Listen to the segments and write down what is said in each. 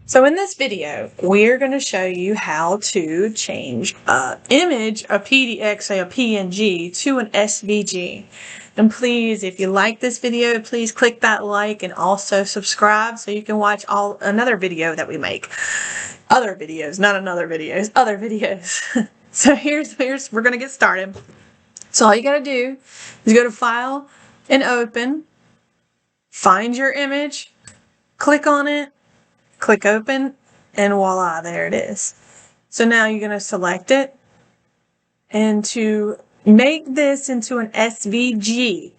So in this video, we're going to show you how to change an image, a PDX, say a PNG, to an SVG. And please, if you like this video, please click that like and also subscribe so you can watch another video that we make. Other videos, not another videos, other videos. So here's we're going to get started. So all you got to do is go to File and Open, find your image, click on it, click open, and voila, there it is. So now you're going to select it, and to make this into an SVG,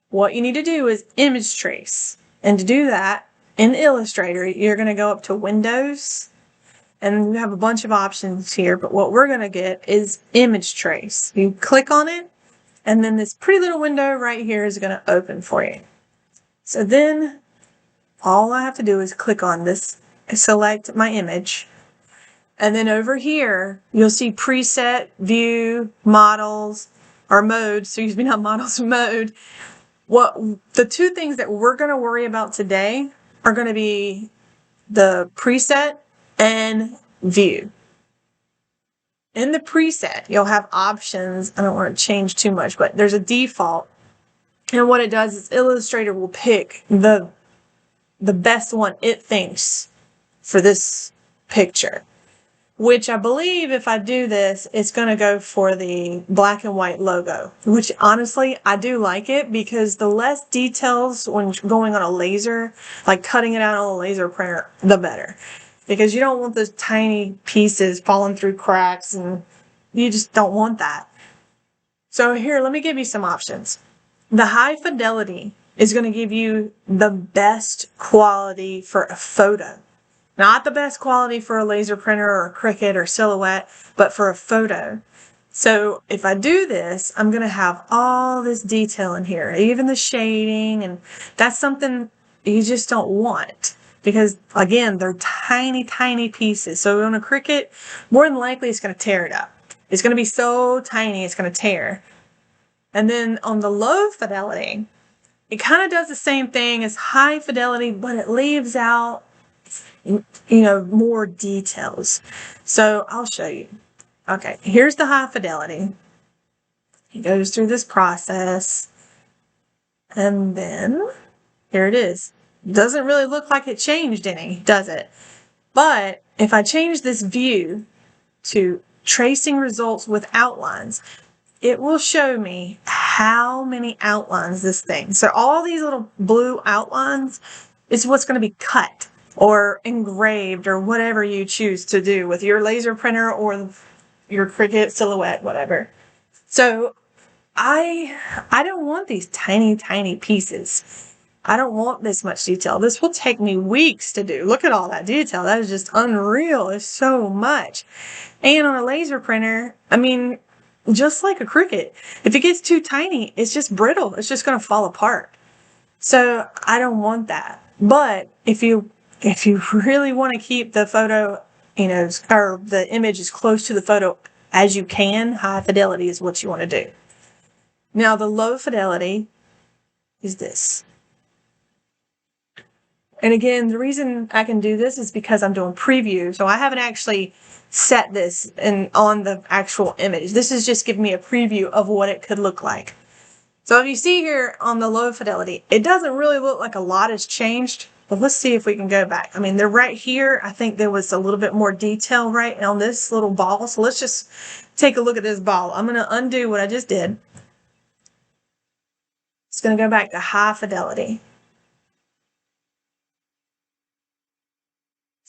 what you need to do is image trace. And to do that, in Illustrator, you're going to go up to Windows, and you have a bunch of options here, but what we're going to get is image trace. You click on it, and then this pretty little window right here is going to open for you. So then all I have to do is click on this, select my image, and then over here you'll see preset, view, models, or mode, excuse me, not models, mode. The two things that we're going to worry about today are going to be the preset and view. In the preset, you'll have options. I don't want to change too much, but there's a default. And what it does is Illustrator will pick the best one it thinks for this picture, which I believe if I do this, it's going to go for the black and white logo, which honestly, I do like it because the less details when going on a laser, like cutting it out on a laser printer, the better, because you don't want those tiny pieces falling through cracks, and you just don't want that. So here, let me give you some options. The high fidelity is going to give you the best quality for a photo. Not the best quality for a laser printer or a Cricut or Silhouette, but for a photo. So if I do this, I'm going to have all this detail in here, even the shading, and that's something you just don't want because, again, they're tiny, tiny pieces. So on a Cricut, more than likely it's going to tear it up. It's going to be so tiny, it's going to tear. And then on the low fidelity, it kind of does the same thing as high fidelity, but it leaves out, more details. So I'll show you. Okay, here's the high fidelity. It goes through this process, and then here it is. Doesn't really look like it changed any, does it? But if I change this view to tracing results with outlines, it will show me how many outlines this thing. So all these little blue outlines is what's going to be cut or engraved or whatever you choose to do with your laser printer or your Cricut, Silhouette, whatever. So I don't want these tiny, tiny pieces. I don't want this much detail. This will take me weeks to do. Look at all that detail. That is just unreal. It's so much. And on a laser printer, just like a Cricut, if it gets too tiny, it's just brittle. It's just going to fall apart. So I don't want that. But if you really want to keep the photo, or the image as close to the photo as you can, high fidelity is what you want to do. Now the low fidelity is this. And again, the reason I can do this is because I'm doing preview. So I haven't actually set this on the actual image. This is just giving me a preview of what it could look like. So if you see here on the low fidelity, it doesn't really look like a lot has changed, but let's see if we can go back. They're right here. I think there was a little bit more detail right on this little ball. So let's just take a look at this ball. I'm going to undo what I just did. It's going to go back to high fidelity.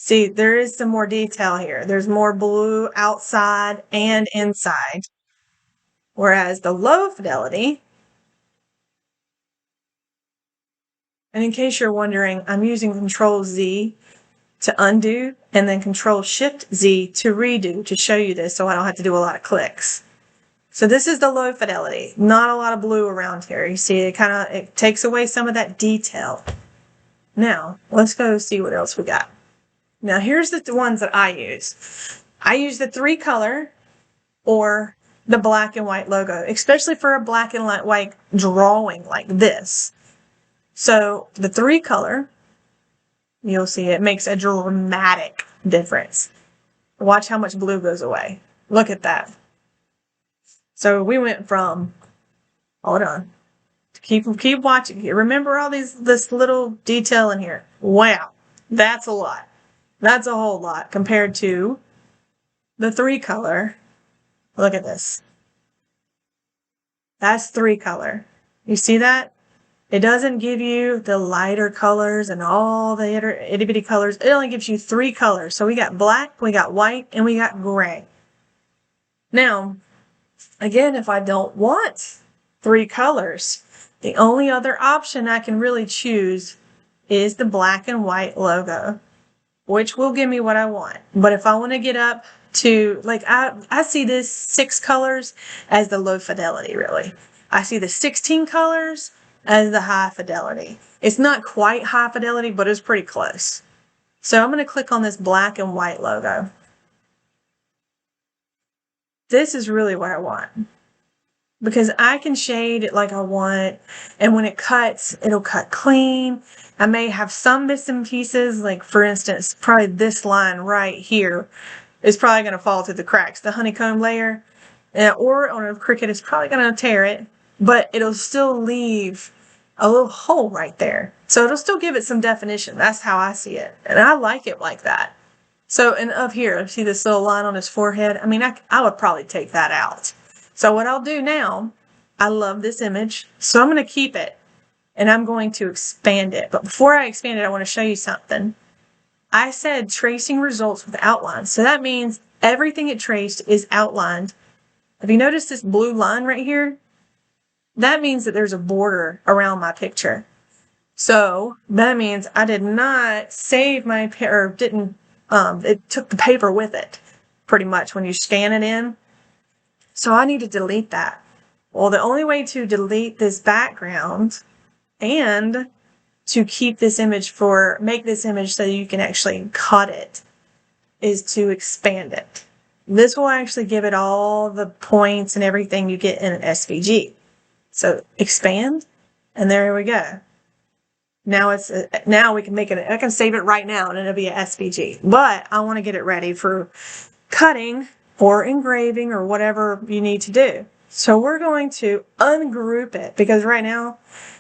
See, there is some more detail here. There's more blue outside and inside. Whereas the low fidelity, and in case you're wondering, I'm using Control Z to undo and then Control Shift Z to redo to show you this so I don't have to do a lot of clicks. So this is the low fidelity. Not a lot of blue around here. You see, it takes away some of that detail. Now, let's go see what else we got. Now, here's the ones that I use. I use the 3-color or the black and white logo, especially for a black and white drawing like this. So the 3-color you'll see it makes a dramatic difference. Watch how much blue goes away. Look at that. So we went from, hold on, keep watching. Remember all this little detail in here. Wow, that's a lot. That's a whole lot compared to the 3-color. Look at this. That's 3-color. You see that? It doesn't give you the lighter colors and all the itty bitty colors. It only gives you 3 colors. So we got black, we got white, and we got gray. Now, again, if I don't want 3 colors, the only other option I can really choose is the black and white logo, which will give me what I want. But if I want to get up to, like, I see this 6 colors as the low fidelity, really. I see the 16 colors as the high fidelity. It's not quite high fidelity, but it's pretty close. So I'm going to click on this black and white logo. This is really what I want, because I can shade it like I want, and when it cuts, it'll cut clean. I may have some bits and pieces, like for instance, probably this line right here is probably going to fall through the cracks. The honeycomb layer, or on a Cricut, it's probably going to tear it, but it'll still leave a little hole right there. So it'll still give it some definition. That's how I see it, and I like it like that. So, and up here, see this little line on his forehead? I mean, I would probably take that out. So what I'll do now, I love this image, so I'm going to keep it, and I'm going to expand it. But before I expand it, I want to show you something. I said tracing results with outlines. So that means everything it traced is outlined. Have you noticed this blue line right here? That means that there's a border around my picture. So that means I did not save my, or didn't, it took the paper with it, pretty much, when you scan it in. So I need to delete that. Well, the only way to delete this background and to keep this image make this image so you can actually cut it is to expand it. This will actually give it all the points and everything you get in an SVG. So expand, and there we go. Now now we can make it, I can save it right now and it'll be a SVG, but I want to get it ready for cutting or engraving or whatever you need to do. So we're going to ungroup it, because right now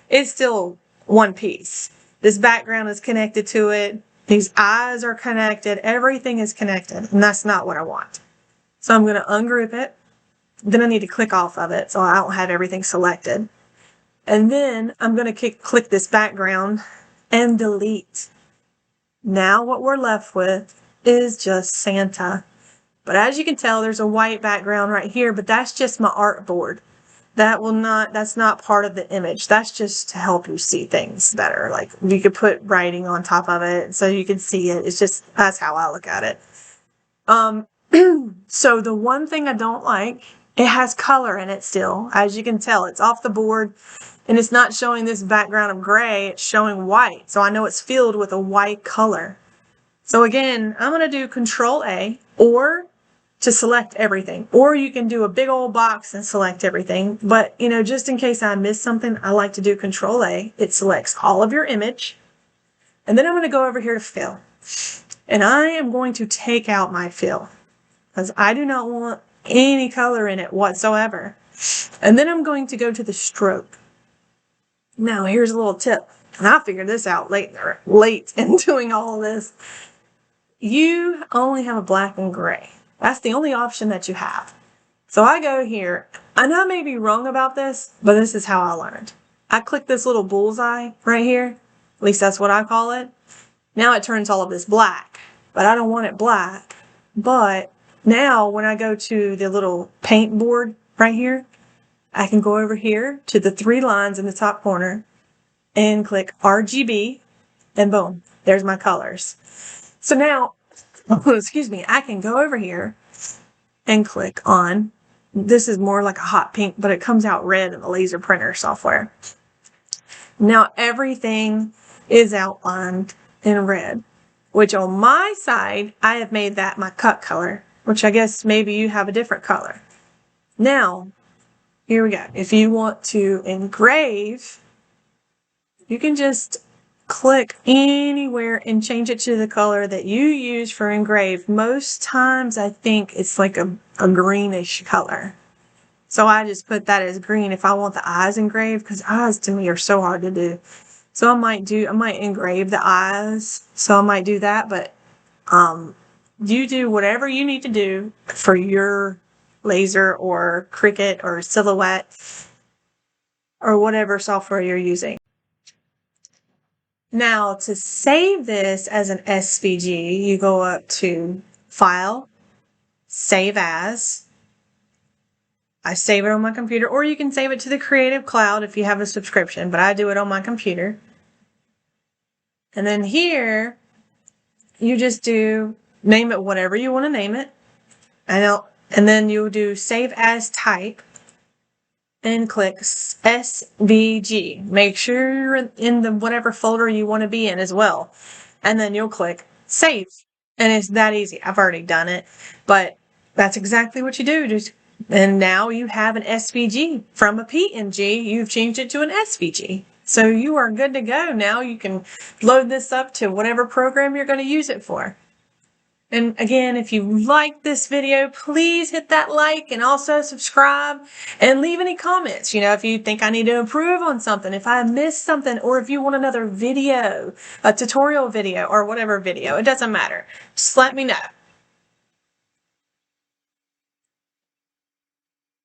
it's still one piece. This background is connected to it. These eyes are connected. Everything is connected, and that's not what I want. So I'm going to ungroup it. Then I need to click off of it so I don't have everything selected. And then I'm going to click this background and delete. Now what we're left with is just Santa. But as you can tell, there's a white background right here, but that's just my artboard. That's not part of the image. That's just to help you see things better. Like you could put writing on top of it so you can see it. It's just, that's how I look at it. So the one thing I don't like, it has color in it still. As you can tell, it's off the board and it's not showing this background of gray. It's showing white. So I know it's filled with a white color. So again, I'm going to do Control A, or to select everything, or you can do a big old box and select everything. But, you know, just in case I miss something, I like to do Control A. It selects all of your image. And then I'm going to go over here to fill. And I am going to take out my fill, because I do not want any color in it whatsoever. And then I'm going to go to the stroke. Now, here's a little tip. And I figured this out late in doing all of this. You only have a black and gray. That's the only option that you have. So I go here, and I may be wrong about this, but this is how I learned. I click this little bullseye right here. At least that's what I call it. Now it turns all of this black, but I don't want it black. But now when I go to the little paint board right here, I can go over here to the 3 lines in the top corner and click RGB, and boom, there's my colors. So now, excuse me, I can go over here and click on, this is more like a hot pink, but it comes out red in the laser printer software. Now everything is outlined in red, which on my side, I have made that my cut color, which I guess maybe you have a different color. Now, here we go. If you want to engrave, you can just click anywhere and change it to the color that you use for engrave. Most times I think it's like a greenish color. So I just put that as green if I want the eyes engraved, because eyes to me are so hard to do. So I might engrave the eyes. So I might do that, but you do whatever you need to do for your laser or Cricut or Silhouette or whatever software you're using. Now, to save this as an SVG, you go up to File, Save As. I save it on my computer, or you can save it to the Creative Cloud if you have a subscription, but I do it on my computer. And then here, you just name it whatever you want to name it. And then you'll do Save As Type and click SVG. Make sure you're in the whatever folder you want to be in as well. And then you'll click Save. And it's that easy. I've already done it, but that's exactly what you do. And now you have an SVG from a PNG. You've changed it to an SVG. So you are good to go. Now you can load this up to whatever program you're going to use it for. And again, if you like this video, please hit that like and also subscribe and leave any comments. If you think I need to improve on something, if I missed something, or if you want another video, a tutorial video or whatever video, it doesn't matter. Just let me know.